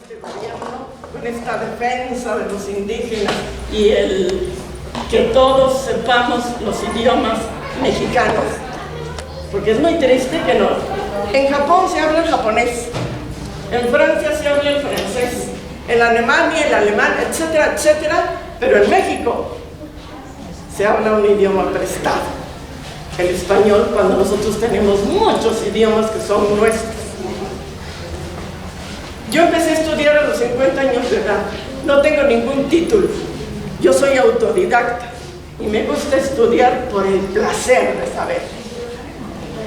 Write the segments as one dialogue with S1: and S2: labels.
S1: este gobierno, con esta defensa de los indígenas y el que todos sepamos los idiomas mexicanos, porque es muy triste que no. En Japón se habla el japonés, en Francia se habla el francés, en Alemania el alemán, etcétera, etcétera, pero en México se habla un idioma prestado, el español, cuando nosotros tenemos muchos idiomas que son nuestros. Yo empecé a estudiar a los 50 años de edad, no tengo ningún título, yo soy autodidacta y me gusta estudiar por el placer de saber.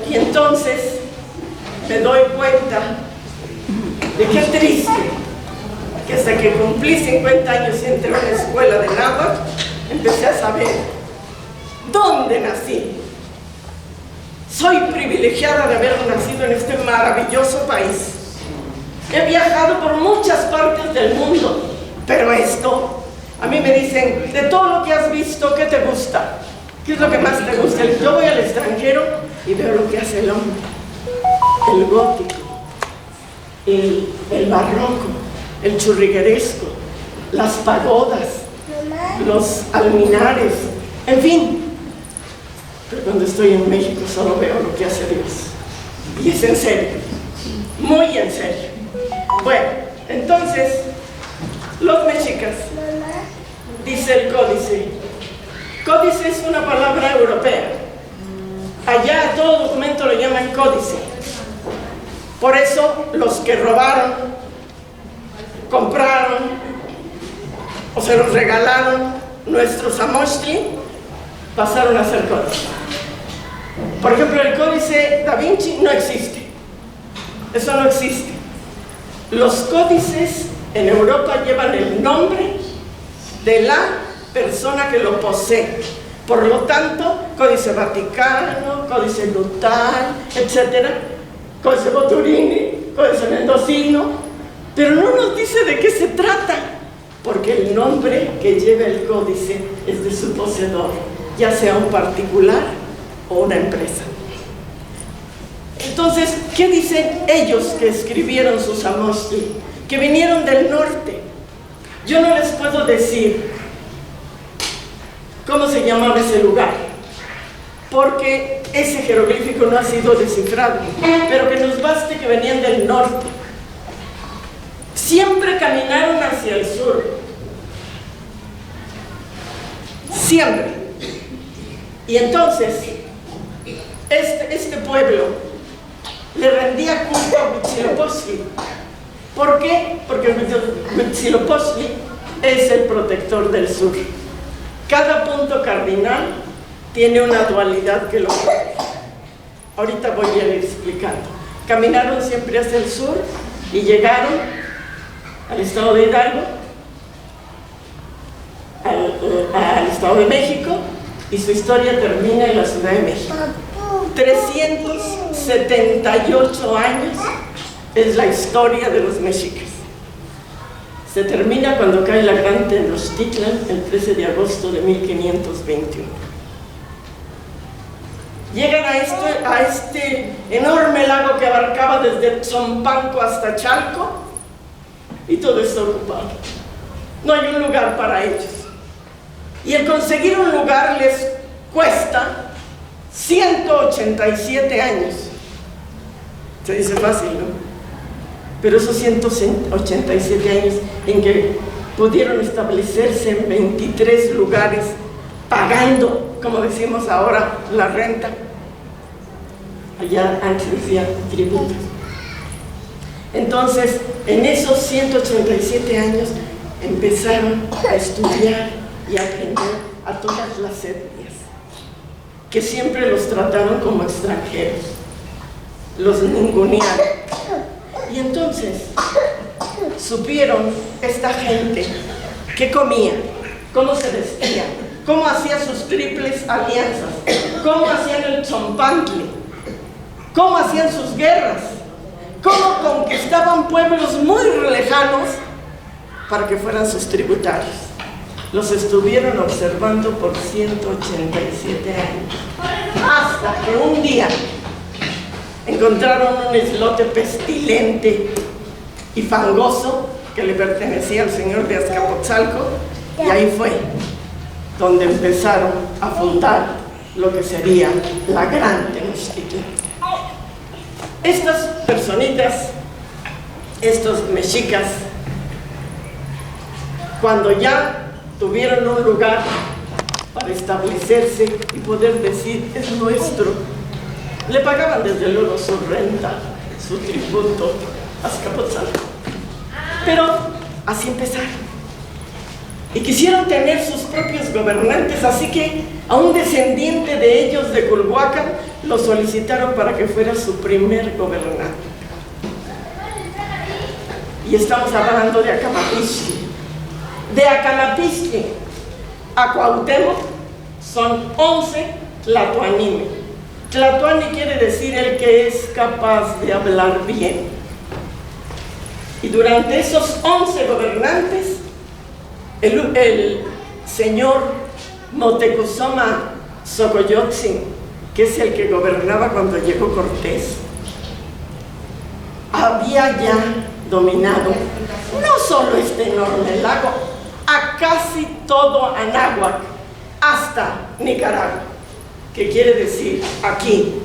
S1: Y entonces me doy cuenta de qué triste que hasta que cumplí 50 años y entré a una escuela de náhuatl, empecé a saber dónde nací. Soy privilegiada de haber nacido en este maravilloso país. He viajado por muchas partes del mundo, pero esto, a mí me dicen, de todo lo que has visto, ¿qué te gusta? ¿Qué es lo que más te gusta? Yo voy al extranjero y veo lo que hace el hombre, el gótico, el barroco, el churrigueresco, las pagodas, los alminares, en fin. Pero cuando estoy en México solo veo lo que hace Dios. Y es en serio, muy en serio. Bueno, entonces, los mexicas, dice el códice. Códice es una palabra europea. Allá todo documento lo llaman códice. Por eso los que robaron, compraron o se los regalaron nuestros Amochtli, pasaron a ser códice. Por ejemplo, el códice Da Vinci no existe. Eso no existe. Los códices en Europa llevan el nombre de la persona que lo posee. Por lo tanto, Códice Vaticano, Códice Lutal, etc. Códice Boturini, Códice Mendocino, pero no nos dice de qué se trata, porque el nombre que lleva el códice es de su poseedor, ya sea un particular o una empresa. Entonces, ¿qué dicen ellos que escribieron sus Amochtli? Que vinieron del norte. Yo no les puedo decir cómo se llamaba ese lugar, porque ese jeroglífico no ha sido descifrado, pero que nos baste que venían del norte. Siempre caminaron hacia el sur. Siempre. Y entonces, este pueblo le rendía culto a Huitzilopochtli. ¿Por qué? Porque Huitzilopochtli es el protector del sur. Cada punto cardinal tiene una dualidad que lo protege. Ahorita voy a ir explicando. Caminaron siempre hacia el sur y llegaron al estado de Hidalgo, al estado de México, y su historia termina en la Ciudad de México. 378 años es la historia de los mexicas. Se termina cuando cae la gran Tenochtitlan el 13 de agosto de 1521. Llegan a este enorme lago que abarcaba desde Tzompanco hasta Chalco y todo está ocupado. No hay un lugar para ellos. Y el conseguir un lugar les cuesta 187 años. Se dice fácil, ¿no? Pero esos 187 años en que pudieron establecerse en 23 lugares, pagando, como decimos ahora, la renta. Allá antes decía tributos. Entonces, en esos 187 años empezaron a estudiar y a aprender a todas las etnias, que siempre los trataron como extranjeros, los ningunearon. Y entonces supieron esta gente qué comía, cómo se vestían, cómo hacían sus triples alianzas, cómo hacían el Tzompantli, cómo hacían sus guerras, cómo conquistaban pueblos muy lejanos para que fueran sus tributarios. Los estuvieron observando por 187 años, hasta que un día encontraron un islote pestilente y fangoso que le pertenecía al señor de Azcapotzalco, y ahí fue donde empezaron a fundar lo que sería la Gran Tenochtitlan. Estas personitas, estos mexicas, cuando ya tuvieron un lugar para establecerse y poder decir es nuestro, le pagaban desde luego su renta, su tributo a Azcapotzalco. Pero así empezaron. Y quisieron tener sus propios gobernantes, así que a un descendiente de ellos de Culhuacán lo solicitaron para que fuera su primer gobernante. Y estamos hablando de Acamapixtli. De Acamapixtli a Cuauhtémoc son 11 tlatoanime. Tlatoani quiere decir el que es capaz de hablar bien. Y durante esos 11 gobernantes, el señor Moctezuma Xocoyotzin, que es el que gobernaba cuando llegó Cortés, había ya dominado no solo este enorme lago, a casi todo Anáhuac, hasta Nicaragua, que quiere decir aquí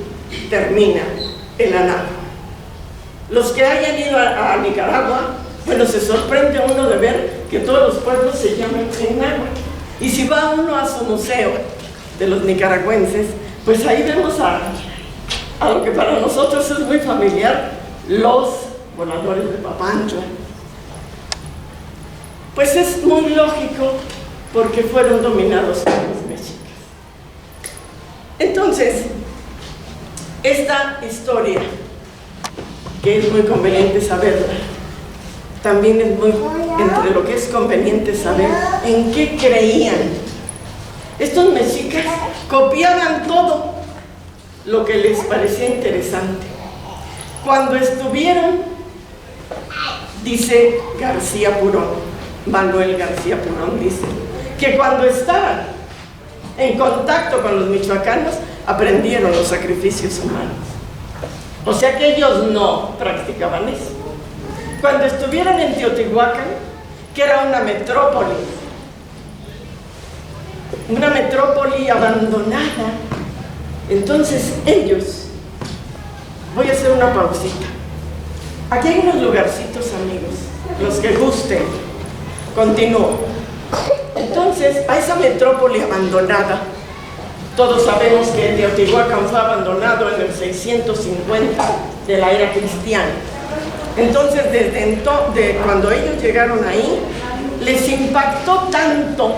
S1: termina el Anáhuac. Los que hayan ido a Nicaragua, bueno, se sorprende uno de ver que todos los pueblos se llaman Anáhuac. Y si va uno a su museo de los nicaragüenses, pues ahí vemos a lo que para nosotros es muy familiar, los voladores de Papantla. Pues es muy lógico porque fueron dominados por los mexicas. Entonces, esta historia, que es muy conveniente saberla, también es muy entre lo que es conveniente saber en qué creían. Estos mexicas copiaban todo lo que les parecía interesante. Cuando estuvieron, dice García Purón, Manuel García Purón dice, que cuando estaban en contacto con los michoacanos, aprendieron los sacrificios humanos. O sea que ellos no practicaban eso. Cuando estuvieron en Teotihuacán, que era una metrópoli abandonada, entonces ellos, voy a hacer una pausita. Aquí hay unos lugarcitos, amigos, los que gusten. Continúo. Entonces, a esa metrópoli abandonada, todos sabemos que Teotihuacán fue abandonado en el 650 de la era cristiana. Entonces, cuando ellos llegaron ahí, les impactó tanto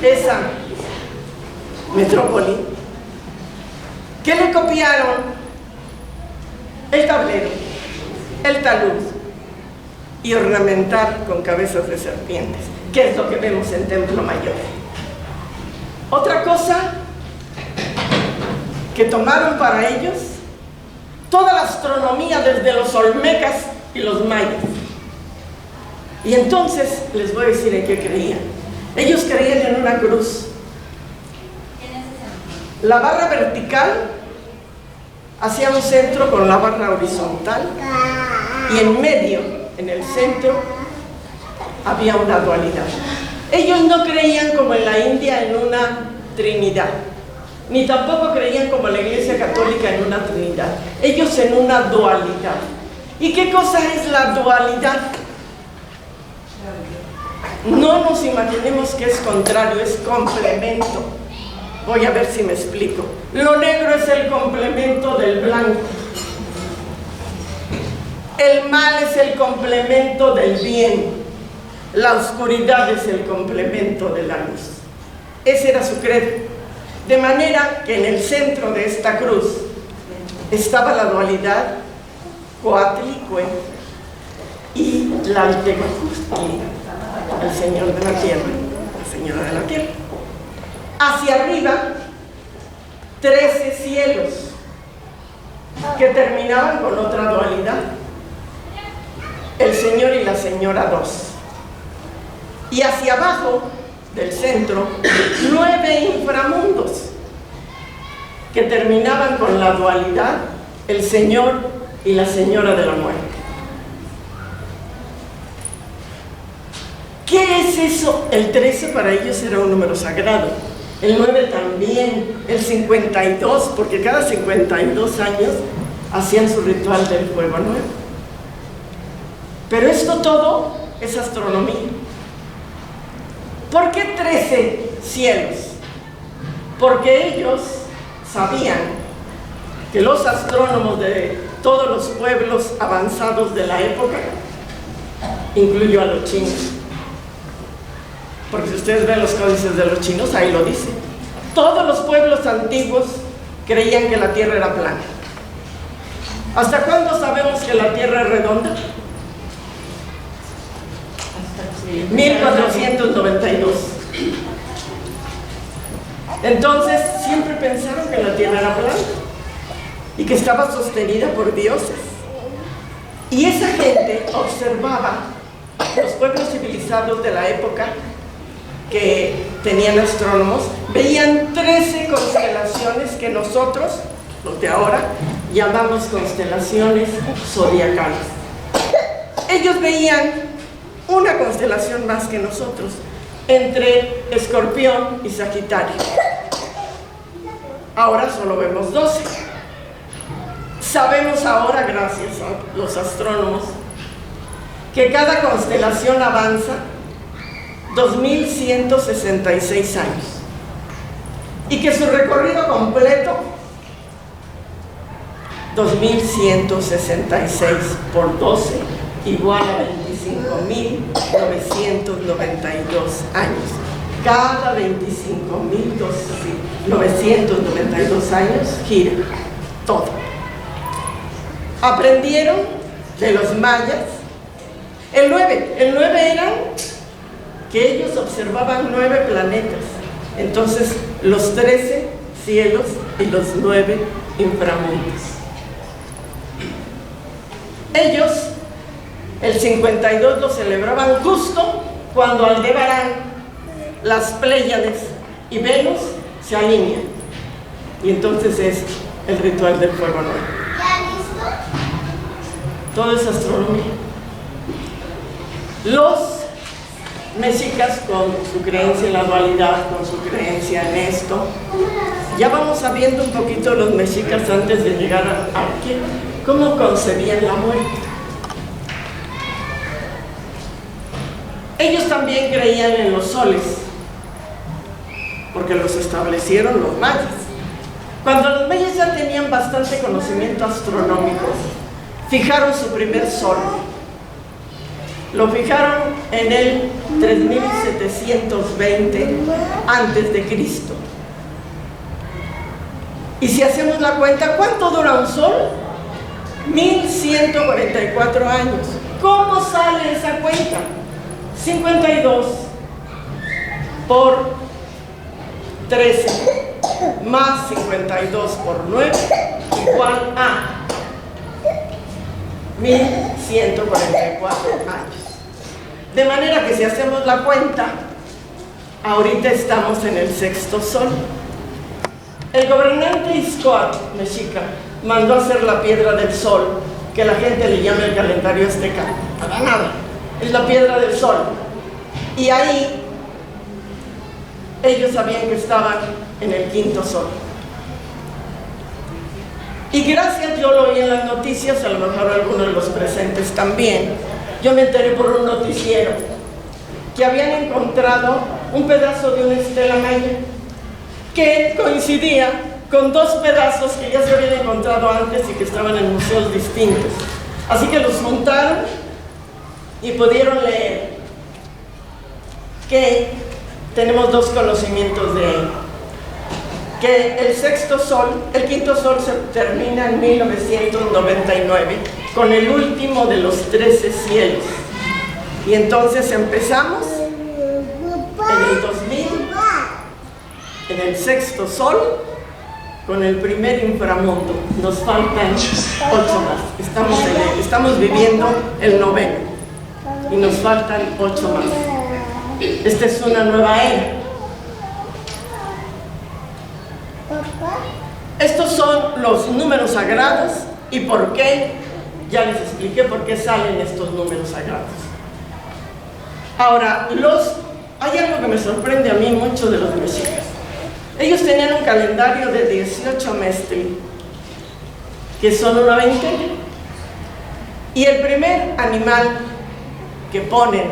S1: esa metrópoli que le copiaron el tablero, el talud y ornamentar con cabezas de serpientes, que es lo que vemos en Templo Mayor. Otra cosa que tomaron para ellos, toda la astronomía desde los olmecas y los mayas. Y entonces les voy a decir en qué creían. Ellos creían en una cruz. La barra vertical hacía un centro con la barra horizontal y en medio, en el centro, había una dualidad. Ellos no creían como en la India en una trinidad, ni tampoco creían como la Iglesia Católica en una trinidad. Ellos en una dualidad. ¿Y qué cosa es la dualidad? No nos imaginemos que es contrario, es complemento. Voy a ver si me explico. Lo negro es el complemento del blanco. El mal es el complemento del bien. La oscuridad es el complemento de la luz. Ese era su credo. De manera que en el centro de esta cruz estaba la dualidad Coatlicue y Tlaltecutli, el Señor de la Tierra, la Señora de la Tierra. Hacia arriba, 13 cielos que terminaban con otra dualidad, el Señor y la Señora 2. Y hacia abajo del centro, 9 inframundos que terminaban con la dualidad, el Señor y la Señora de la Muerte. eso? El 13 para ellos era un número sagrado, el 9 también, el 52, porque cada 52 años hacían su ritual del fuego nuevo. Pero esto todo es astronomía. ¿Por qué 13 cielos? Porque ellos sabían que los astrónomos de todos los pueblos avanzados de la época, incluyo a los chinos, porque si ustedes ven los códices de los chinos, ahí lo dice, todos los pueblos antiguos creían que la Tierra era plana. ¿Hasta cuándo sabemos que la Tierra es redonda? 1492. Entonces siempre pensaron que la Tierra era plana y que estaba sostenida por dioses. Y esa gente observaba los pueblos civilizados de la época que tenían astrónomos, veían 13 constelaciones que nosotros, los de ahora, llamamos constelaciones zodiacales. Ellos veían una constelación más que nosotros, entre Escorpión y Sagitario. Ahora solo vemos 12. Sabemos ahora, gracias a los astrónomos, que cada constelación avanza 2166 años y que su recorrido completo 2166 por 12 igual a 25.992 años. Cada 25.992 años gira todo. Aprendieron de los mayas el 9 era que ellos observaban 9 planetas, entonces los 13 cielos y los 9 inframundos. Ellos el 52 lo celebraban justo cuando Aldebarán, las Pléyades y Venus se alinean, y entonces es el ritual del fuego nuevo. Todo es astronomía. Los mexicas, con su creencia en la dualidad, con su creencia en esto, ya vamos sabiendo un poquito los mexicas antes de llegar aquí, cómo concebían la muerte. Ellos también creían en los soles, porque los establecieron los mayas. Cuando los mayas ya tenían bastante conocimiento astronómico, fijaron su primer sol. Lo fijaron en el 3720 antes de Cristo. Y si hacemos la cuenta, ¿cuánto dura un sol? 1144 años. ¿Cómo sale esa cuenta? 52 por 13 más 52 por 9 igual a 1144 años. De manera que si hacemos la cuenta, ahorita estamos en el sexto sol. El gobernante Ixcoatl, mexica, mandó hacer la piedra del sol, que la gente le llama el calendario azteca. Para nada, es la piedra del sol. Y ahí ellos sabían que estaban en el quinto sol. Y gracias, yo lo oí en las noticias, a lo mejor algunos de los presentes también. Yo me enteré por un noticiero que habían encontrado un pedazo de una estela maya que coincidía con 2 pedazos que ya se habían encontrado antes y que estaban en museos distintos. Así que los juntaron y pudieron leer que tenemos 2 conocimientos de él. Que el sexto sol, el quinto sol se termina en 1999 con el último de los 13 cielos. Y entonces empezamos en el 2000, en el sexto sol, con el primer inframundo. Nos faltan 8 más. Estamos viviendo el 9 y nos faltan 8 más. Esta es una nueva era. Estos son los números sagrados y por qué, ya les expliqué por qué salen estos números sagrados. Ahora, los hay algo que me sorprende a mí mucho de los mexicas. Ellos tenían un calendario de 18 meses, que son una veintena. Y el primer animal que ponen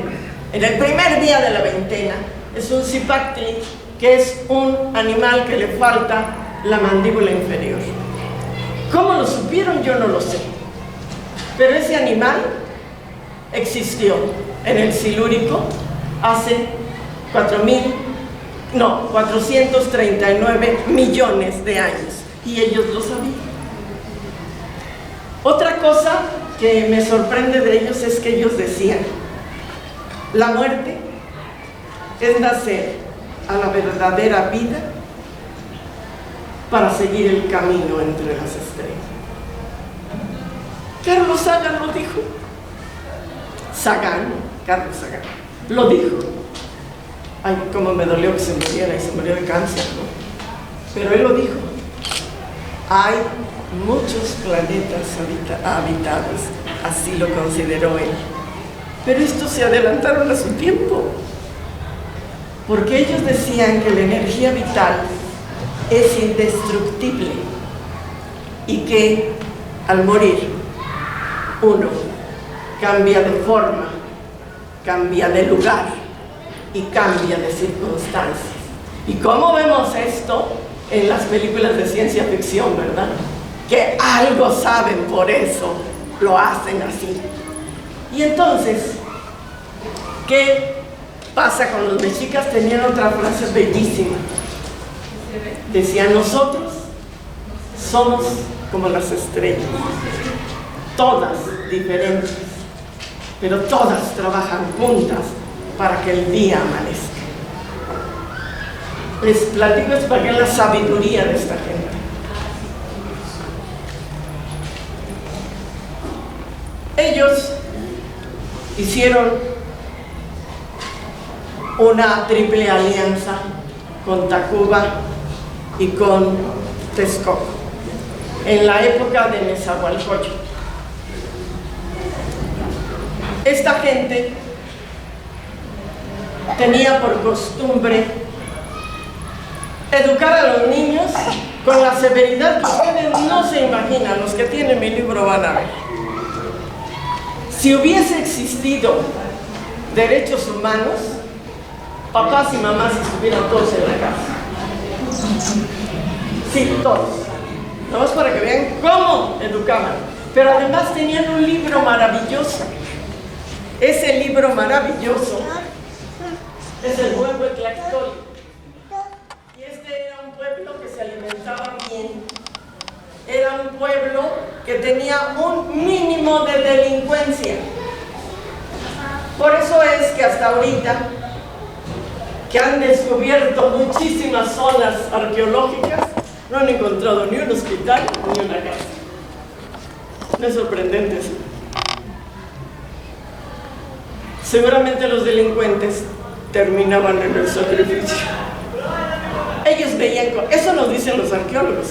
S1: en el primer día de la veintena es un cipactli, que es un animal que le falta la mandíbula inferior. ¿Cómo lo supieron? Yo no lo sé. Pero ese animal existió en el Silúrico hace 439 millones de años, y ellos lo sabían. Otra cosa que me sorprende de ellos es que ellos decían: la muerte es nacer a la verdadera vida para seguir el camino entre las estrellas. Carlos Sagan lo dijo. Carlos Sagan lo dijo. Ay, cómo me dolió que se muriera, y se murió de cáncer, ¿no? Pero él lo dijo. Hay muchos planetas habitados, así lo consideró él. Pero estos se adelantaron a su tiempo, porque ellos decían que la energía vital es indestructible y que al morir uno cambia de forma, cambia de lugar y cambia de circunstancias. ¿Y cómo vemos esto en las películas de ciencia ficción, verdad? Que algo saben, por eso lo hacen así. Y entonces, ¿qué pasa con los mexicas? Tenían otra frase bellísima. Decían: nosotros somos como las estrellas, todas diferentes, pero todas trabajan juntas para que el día amanezca. Les platico esto para que vean la sabiduría de esta gente. Ellos hicieron una triple alianza con Tacuba y con Texcoco en la época de Nezahualcóyotl. Esta gente tenía por costumbre educar a los niños con la severidad que ustedes no se imaginan. Los que tienen mi libro van a ver. Si hubiese existido derechos humanos, papás y mamás estuvieran todos en la casa. Sí, todos. Nada más para que vean cómo educaban. Pero además tenían un libro maravilloso. Ese libro maravilloso es el Huevo de Tlaxcoli. Y este era un pueblo que se alimentaba bien. Era un pueblo que tenía un mínimo de delincuencia. Por eso es que hasta ahorita, que han descubierto muchísimas zonas arqueológicas, no han encontrado ni un hospital ni una casa. No es sorprendente eso. Seguramente los delincuentes terminaban en el sacrificio. Ellos veían, eso nos dicen los arqueólogos,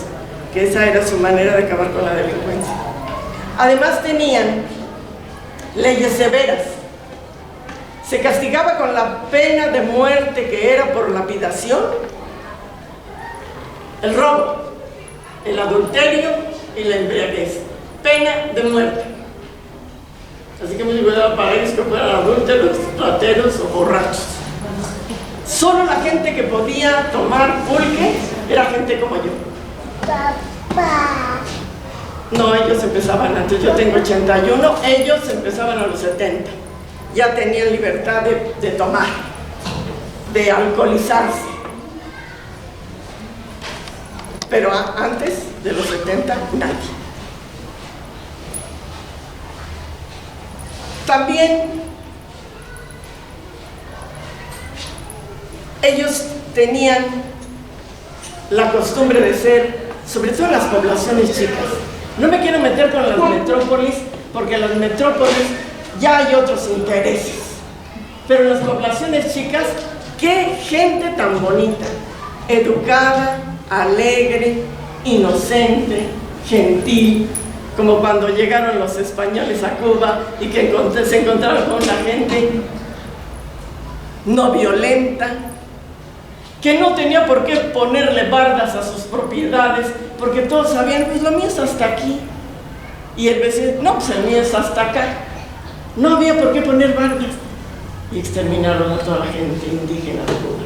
S1: que esa era su manera de acabar con la delincuencia. Además tenían leyes severas. Se castigaba con la pena de muerte, que era por lapidación, el robo, el adulterio y la embriaguez. Pena de muerte. Así que me cuidado para ellos que fueran adúlteros, rateros o borrachos. Solo la gente que podía tomar pulque era gente como yo. Papá. No, ellos empezaban antes. Yo tengo 81, ellos empezaban a los 70. Ya tenían libertad de tomar, de alcoholizarse. Pero antes de los 70, nadie. También ellos tenían la costumbre de ser, sobre todo en las poblaciones chicas. No me quiero meter con las metrópolis, porque en las metrópolis ya hay otros intereses. Pero en las poblaciones chicas, qué gente tan bonita, educada, alegre, inocente, gentil, como cuando llegaron los españoles a Cuba y que se encontraron con la gente no violenta, que no tenía por qué ponerle bardas a sus propiedades, porque todos sabían, pues lo mío es hasta aquí. Y el vecino, no, pues el mío es hasta acá. No había por qué poner bardas. Y exterminaron a toda la gente indígena de Cuba.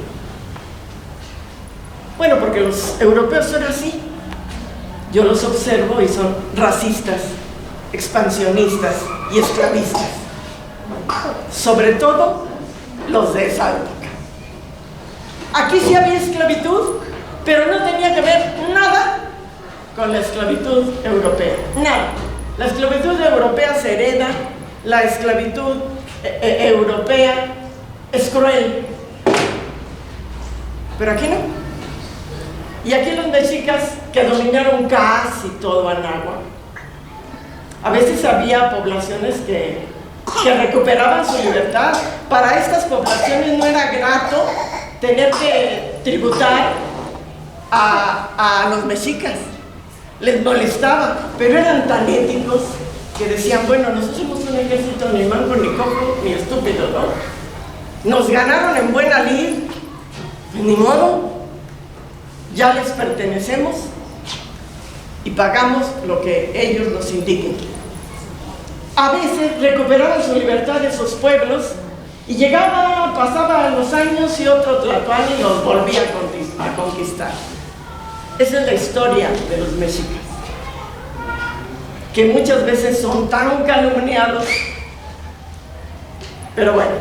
S1: Bueno, porque los europeos son así. Yo los observo y son racistas, expansionistas y esclavistas. Sobre todo los de esa época. Aquí sí había esclavitud, pero no tenía que ver nada con la esclavitud europea. Nada. La esclavitud europea se hereda, la esclavitud europea es cruel. Pero aquí no. Y aquí los mexicas que dominaron casi todo Anáhuac. A veces había poblaciones que recuperaban su libertad. Para estas poblaciones no era grato tener que tributar a los mexicas. Les molestaba, pero eran tan éticos que decían, bueno, nosotros somos un ejército ni manco, ni cojo, ni estúpido, ¿no? Nos ganaron en buena lid, ni modo, ya les pertenecemos y pagamos lo que ellos nos indiquen. A veces recuperaban su libertad de esos pueblos y pasaban los años y otro tlatoani los volvía a conquistar. Esa es la historia de los mexicas, que muchas veces son tan calumniados, pero bueno,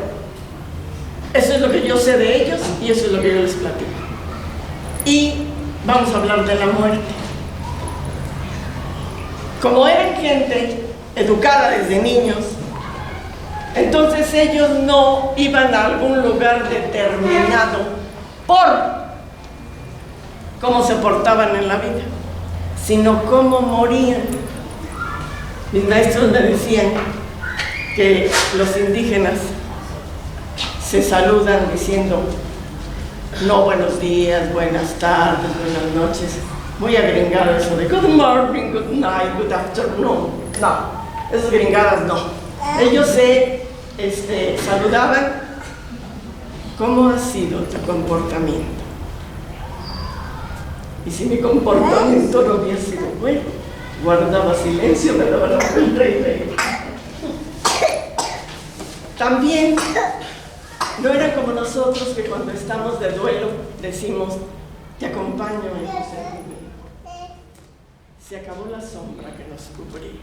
S1: eso es lo que yo sé de ellos y eso es lo que yo les platico. Y vamos a hablar de la muerte. Como eran gente educada desde niños, entonces ellos no iban a algún lugar determinado por cómo se portaban en la vida, sino cómo morían. Mis maestros me decían que los indígenas se saludan diciendo no buenos días, buenas tardes, buenas noches, muy agringado eso de good morning, good night, good afternoon. No, esas gringadas no. Ellos se saludaban. ¿Cómo ha sido tu comportamiento? Y si mi comportamiento no había sido bueno, guardaba silencio, me daba la vuelta y reía. También no era como nosotros que cuando estamos de duelo decimos, te acompaño en tu sentimiento. Se acabó la sombra que nos cubría.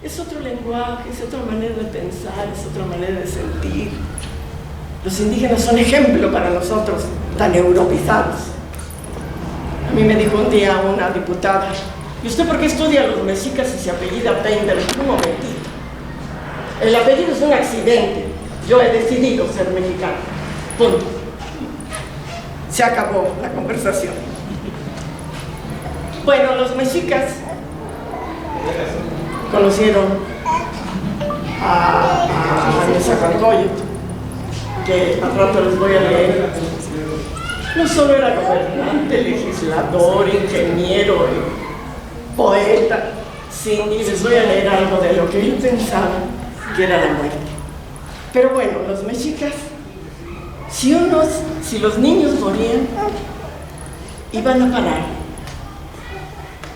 S1: Es otro lenguaje, es otra manera de pensar, es otra manera de sentir. Los indígenas son ejemplo para nosotros, tan europeizados. A mí me dijo un día una diputada, ¿y usted por qué estudia a los mexicas y se apellida Peinberg? Un momentito. El apellido es un accidente. Yo he decidido ser mexicano. Punto. Se acabó la conversación. Bueno, los mexicas conocieron a Nezahualcóyotl, que al rato les voy a leer. No solo era gobernante, legislador, ingeniero, poeta, y les voy a leer algo de lo que él pensaba que era la muerte. Pero bueno, los mexicas, si los niños morían, iban a parar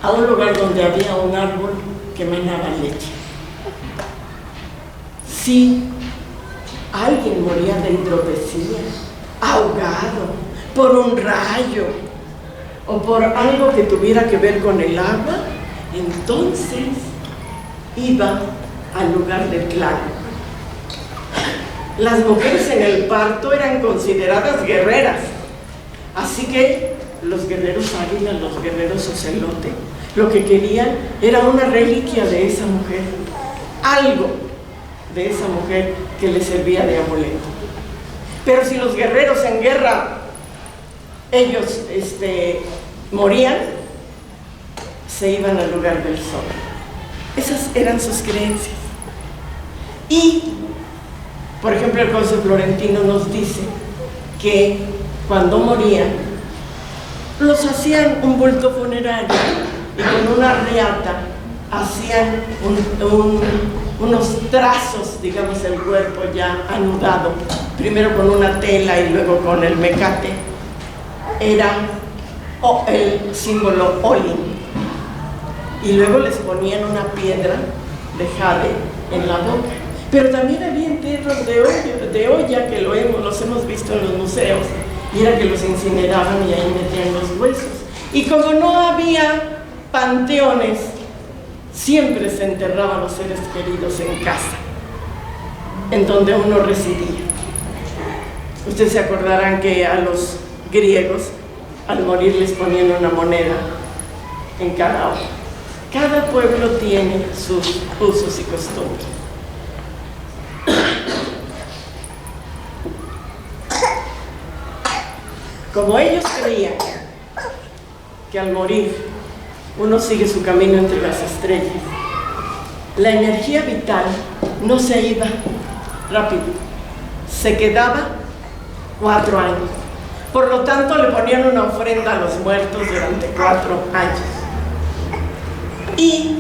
S1: a un lugar donde había un árbol que manaba leche. Si alguien moría de hidropesía, ahogado, por un rayo o por algo que tuviera que ver con el agua, entonces iba al lugar del clan. Las mujeres en el parto eran consideradas guerreras, así que los guerreros águila, los guerreros ocelote, lo que querían era una reliquia de esa mujer, algo de esa mujer que les servía de amuleto. Pero si los guerreros en guerra ellos morían, se iban al lugar del sol. Esas eran sus creencias. Y, por ejemplo, el códice florentino nos dice que cuando morían, los hacían un bulto funerario y con una riata hacían unos trazos, digamos, el cuerpo ya anudado, primero con una tela y luego con el mecate, era el símbolo Olin. Y luego les ponían una piedra de jade en la boca. Pero también había entierros de olla que los hemos visto en los museos, y era que los incineraban y ahí metían los huesos. Y como no había panteones, siempre se enterraban los seres queridos en casa, en donde uno residía. Ustedes se acordarán que a los griegos, al morir, les ponían una moneda en cada ojo. Cada pueblo tiene sus usos y costumbres. Como ellos creían que al morir uno sigue su camino entre las estrellas, la energía vital no se iba rápido, se quedaba 4 años. Por lo tanto, le ponían una ofrenda a los muertos durante 4 años. Y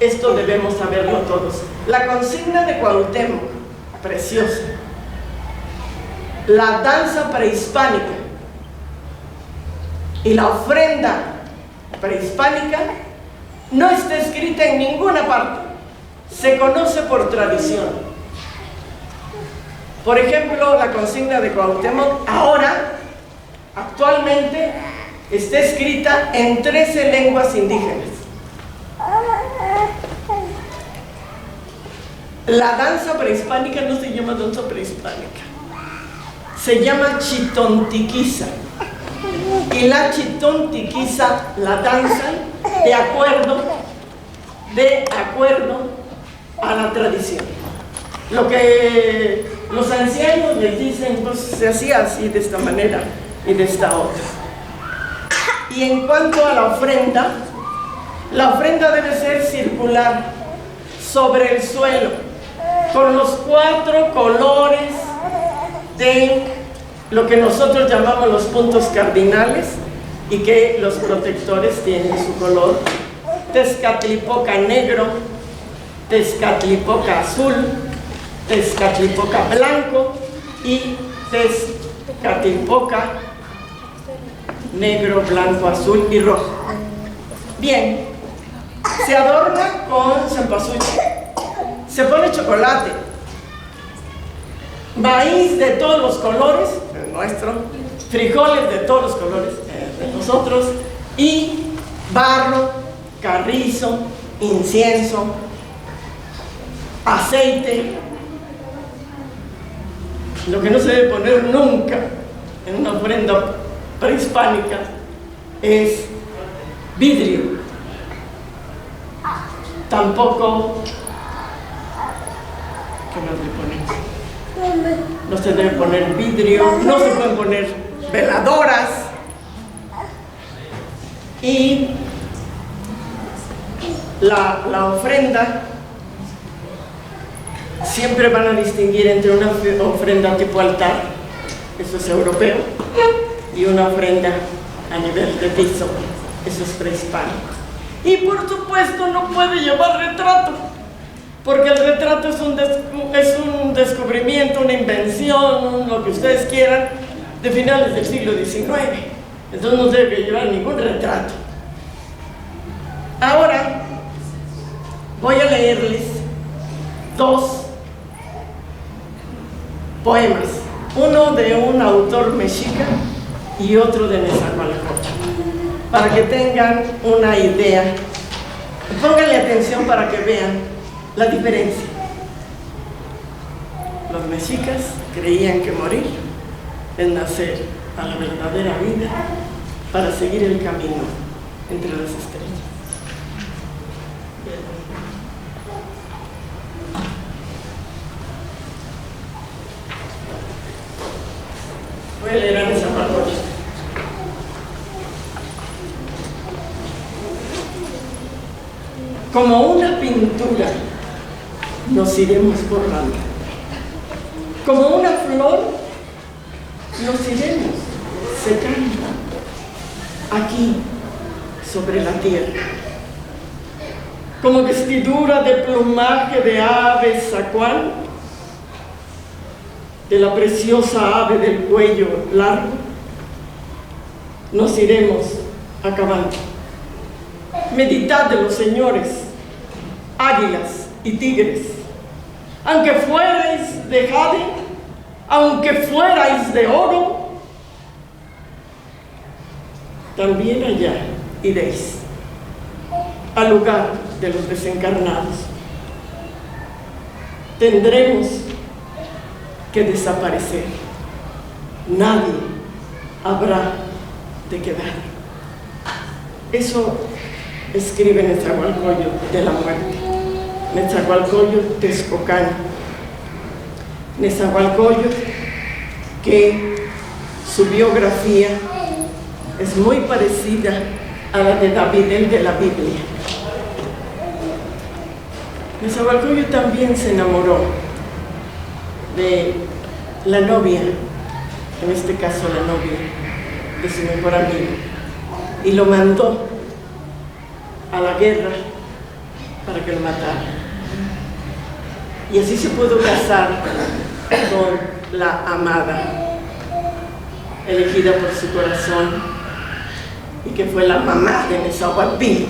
S1: esto debemos saberlo todos. La consigna de Cuauhtémoc, preciosa. La danza prehispánica y la ofrenda prehispánica no está escrita en ninguna parte. Se conoce por tradición. Por ejemplo, la consigna de Cuauhtémoc ahora, actualmente, está escrita en 13 lenguas indígenas. La danza prehispánica no se llama danza prehispánica, se llama chitontiquiza. Y la chitontiquiza la danzan de acuerdo a la tradición. Lo que los ancianos les dicen, pues se hacía así, de esta manera y de esta otra. Y en cuanto a la ofrenda debe ser circular sobre el suelo, con los 4 colores de lo que nosotros llamamos los puntos cardinales, y que los protectores tienen su color: Tezcatlipoca negro, Tezcatlipoca azul, Tezcatlipoca blanco y Tezcatlipoca negro, blanco, azul y rojo. Bien, se adorna con cempasúchil, se pone chocolate, maíz de todos los colores, el nuestro, frijoles de todos los colores, de nosotros, y barro, carrizo, incienso, aceite. Lo que no se debe poner nunca en una ofrenda prehispánica es vidrio. Tampoco, ¿qué más le ponen? No se debe poner vidrio, no se pueden poner veladoras, y la ofrenda siempre van a distinguir entre una ofrenda tipo altar, eso es europeo, y una ofrenda a nivel de piso, eso es prehispánico. Y por supuesto no puede llevar retrato, porque el retrato es un descubrimiento, una invención, lo que ustedes quieran, de finales del siglo XIX. Entonces no debe llevar ningún retrato. Ahora voy a leerles 2 poemas, uno de un autor mexica y otro de Nezahualcóyotl, para que tengan una idea. Pónganle atención para que vean la diferencia. Los mexicas creían que morir es nacer a la verdadera vida para seguir el camino entre las estrellas. Voy a leer a Nezahualcóyotl. Como una pintura nos iremos borrando, como una flor nos iremos secando aquí sobre la tierra, como vestidura de plumaje de ave zacuán, de la preciosa ave del cuello largo, nos iremos acabando. Meditad de los señores, águilas y tigres. Aunque fuerais de jade, aunque fuerais de oro, también allá iréis, al lugar de los desencarnados. Tendremos que desaparecer. Nadie habrá de quedar. Eso escribe Netzahualcóyotl de la muerte. Netzahualcóyotl Texcocan. Netzahualcóyotl, que su biografía es muy parecida a la de David, el de la Biblia. Netzahualcóyotl también se enamoró de la novia, en este caso la novia de su mejor amigo, y lo mandó a la guerra para que lo matara. Y así se pudo casar con la amada, elegida por su corazón, y que fue la mamá de Nezahualpil,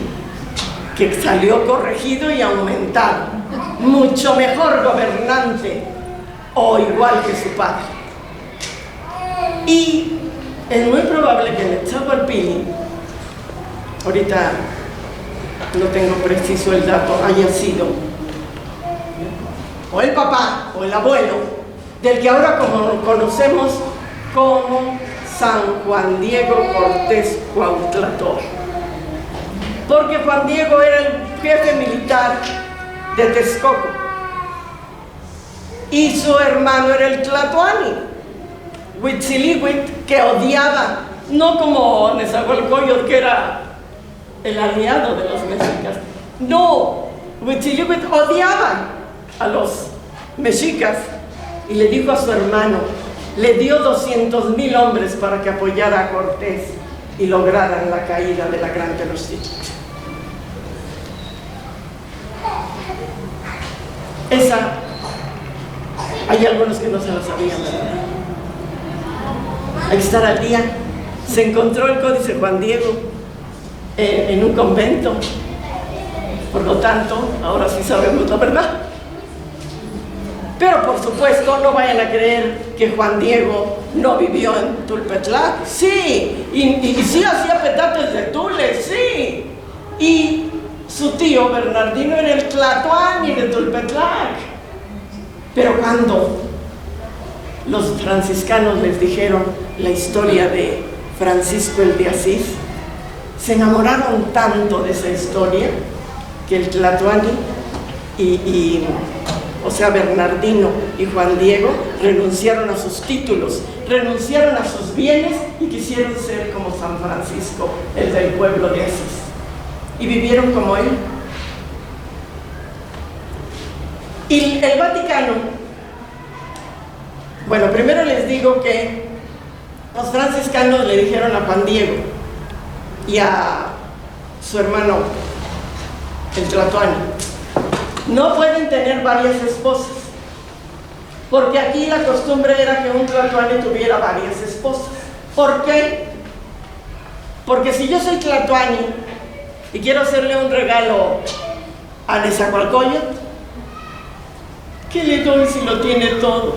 S1: que salió corregido y aumentado, mucho mejor gobernante o igual que su padre. Y es muy probable que Nezahualpil, ahorita no tengo preciso el dato, haya sido o el papá o el abuelo del que ahora conocemos como San Juan Diego Cortés Cuautlator, porque Juan Diego era el jefe militar de Texcoco y su hermano era el Tlatoani, Huitzilihuitl, que odiaba, no como Nezahualcóyotl, que era el aliado de los mexicas. No, Huitzilihuitl odiaba a los mexicas y le dijo a su hermano, le dio 200,000 hombres para que apoyara a Cortés y lograran la caída de la Gran Tenochtitlan. Esa, hay algunos que no se lo sabían, ¿verdad? Hay que estar al día. Se encontró el Códice Juan Diego en un convento, por lo tanto, ahora sí sabemos la verdad. Pero por supuesto, no vayan a creer que Juan Diego no vivió en Tulpetlac. Sí, y sí hacía petates de tule, sí. Y su tío Bernardino era el Tlatoani de Tulpetlac. Pero cuando los franciscanos les dijeron la historia de Francisco el de Asís, se enamoraron tanto de esa historia que el Tlatoani o sea, Bernardino y Juan Diego renunciaron a sus títulos, renunciaron a sus bienes y quisieron ser como San Francisco, el del pueblo de Asís, y vivieron como él. Y el Vaticano, bueno, primero les digo que los franciscanos le dijeron a Juan Diego y a su hermano, el Tlatoani, no pueden tener varias esposas, porque aquí la costumbre era que un Tlatoani tuviera varias esposas. ¿Por qué? Porque si yo soy Tlatoani y quiero hacerle un regalo a Nezahualcóyotl, ¿qué le doy si lo tiene todo?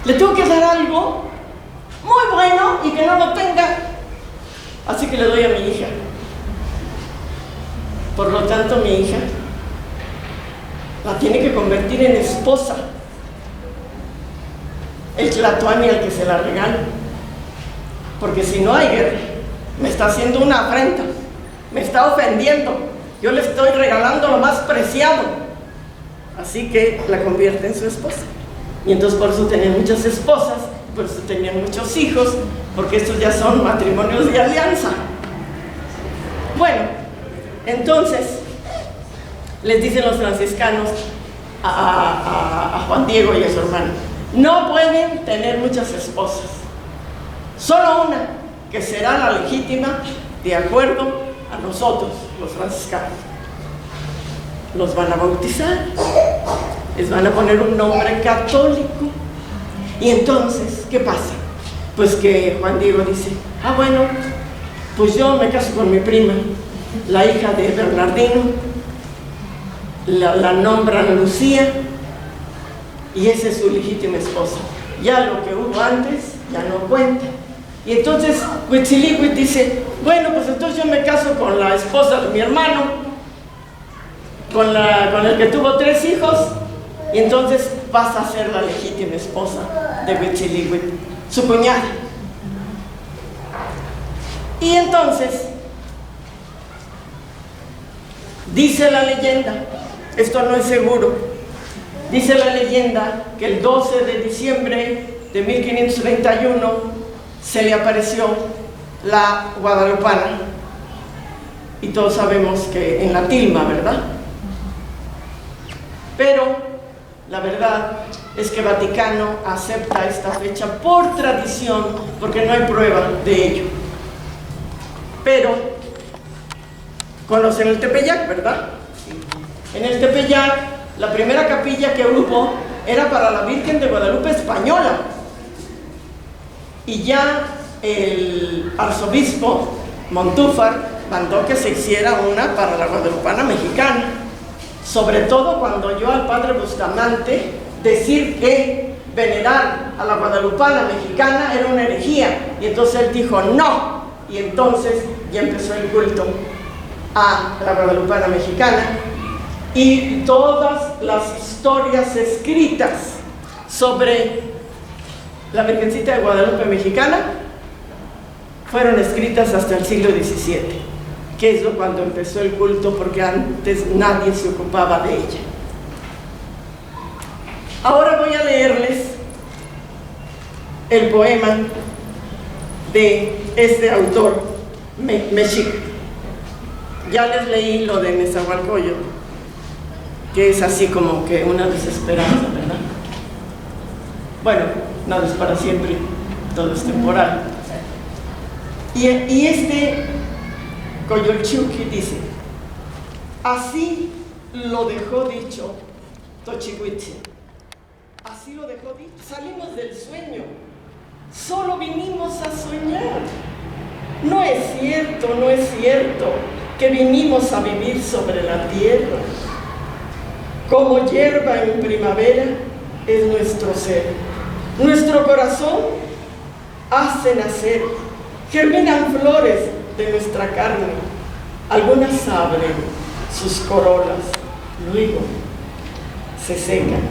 S1: Le tengo que dar algo muy bueno y que no lo tenga, así que le doy a mi hija. Por lo tanto, mi hija la tiene que convertir en esposa el Tlatoani al que se la regala, porque si no hay guerra, me está haciendo una afrenta, me está ofendiendo, yo le estoy regalando lo más preciado, así que la convierte en su esposa. Y entonces por eso tenían muchas esposas, por eso tenían muchos hijos, porque estos ya son matrimonios de alianza. Bueno, entonces les dicen los franciscanos a Juan Diego y a su hermano, no pueden tener muchas esposas, solo una, que será la legítima de acuerdo a nosotros, los franciscanos. Los van a bautizar, les van a poner un nombre católico Y entonces, ¿qué pasa? Pues que Juan Diego dice, ah, bueno, pues yo me caso con mi prima, la hija de Bernardino, la nombran Lucía, y esa es su legítima esposa. Ya lo que hubo antes, ya no cuenta. Y entonces Huitzilihuitl dice, bueno, pues entonces yo me caso con la esposa de mi hermano, con el que tuvo 3 hijos, y entonces vas a ser la legítima esposa de Huitzilihuitl, su cuñada. Y entonces, dice la leyenda, esto no es seguro, dice la leyenda que el 12 de diciembre de 1531 se le apareció la guadalupana, y todos sabemos que en la tilma, ¿verdad? Pero la verdad es que Vaticano acepta esta fecha por tradición, porque no hay prueba de ello. Pero conocen el Tepeyac, ¿verdad? En el Tepeyac, la primera capilla que hubo era para la Virgen de Guadalupe española, y ya el arzobispo Montúfar mandó que se hiciera una para la guadalupana mexicana, sobre todo cuando oyó al padre Bustamante decir que venerar a la guadalupana mexicana era una herejía, y entonces él dijo no, y entonces ya empezó el culto a la guadalupana mexicana. Y todas las historias escritas sobre la Virgencita de Guadalupe mexicana fueron escritas hasta el siglo XVII, que es cuando empezó el culto, porque antes nadie se ocupaba de ella. Ahora voy a leerles el poema de este autor mexica. Ya les leí lo de Nezahualcóyotl, que es así como que una desesperanza, ¿verdad? Bueno, nada es para siempre, todo es temporal. Y este Coyolchuqui dice, así lo dejó dicho Tochihuitzin, así lo dejó dicho. Salimos del sueño, solo vinimos a soñar. No es cierto que vinimos a vivir sobre la tierra. Como hierba en primavera es nuestro ser. Nuestro corazón hace nacer, germinan flores de nuestra carne. Algunas abren sus corolas, luego se secan.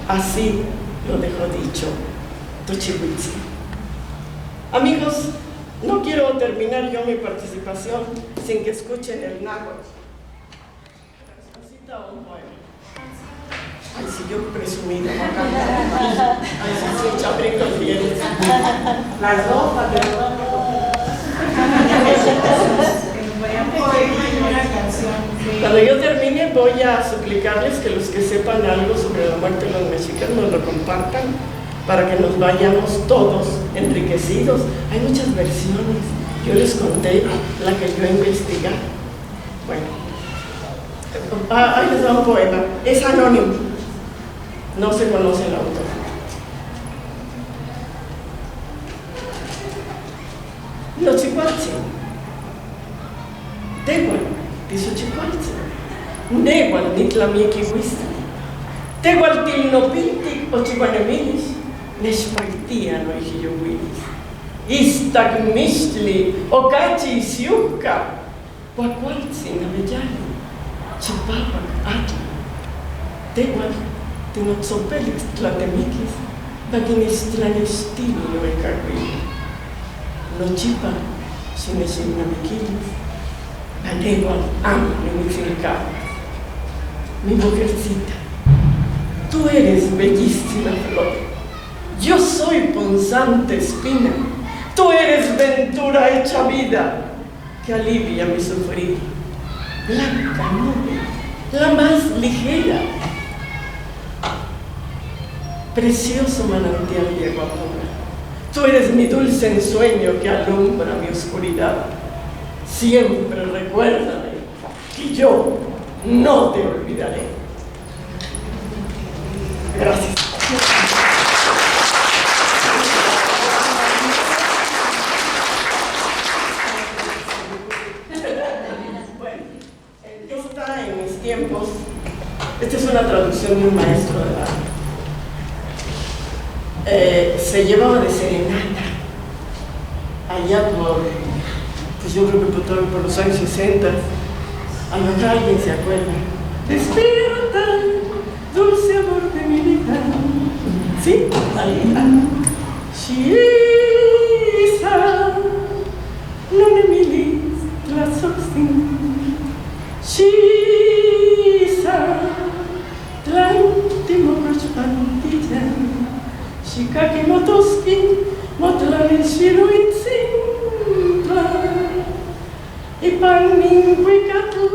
S1: Así lo dejó dicho Tochihuitzin. Amigos, no quiero terminar yo mi participación sin que escuchen el náhuatl. Necesita un poema. Ay, si yo presumida, no canto. Ay, si soy chabricos bienes. Las dos, Cuando yo termine voy a suplicarles que los que sepan algo sobre la muerte de los mexicas nos lo compartan, para que nos vayamos todos enriquecidos. Hay muchas versiones, yo les conté la que yo investigué. Bueno, ahí les da un poema, es anónimo, no se conoce el autor. Nochicualtzin, Tehual, Tizochicualtzin, Nehual, Nitlamiquihuistli, Tehual Tilnopiltic, Ochihuanemilis, Neshpactia no Ijiyuwilis, Istagmistli, Ocachi Siuca, Huacualtzin Avellani, Chipapac Atl, Tehual Tinotzopelix Tlatemiquis, Vaginistlanestili no Ecahuili, Nochipa Sinesinamiquilis, Anehual Amnimitzilcab. Mi mujercita, tú eres bellísima flor, yo soy punzante espina, tú eres ventura hecha vida, que alivia mi sufrir. Blanca nube, la más ligera, precioso manantial de agua pura, tú eres mi dulce ensueño que alumbra mi oscuridad. Siempre recuérdame que yo no te olvidaré. Gracias. en mis tiempos, esta es una traducción de un maestro de la se llevaba de serenata allá por, pues yo creo que por los años 60. A lo mejor alguien se acuerda. Despierta, dulce amor de mi vida. ¿Sí? Ahí está. Shisa, non emilis la soxin. Shisa, la intimo prochpantilla. Shikaki motoski, motlanin shiruitsin. I pannin qui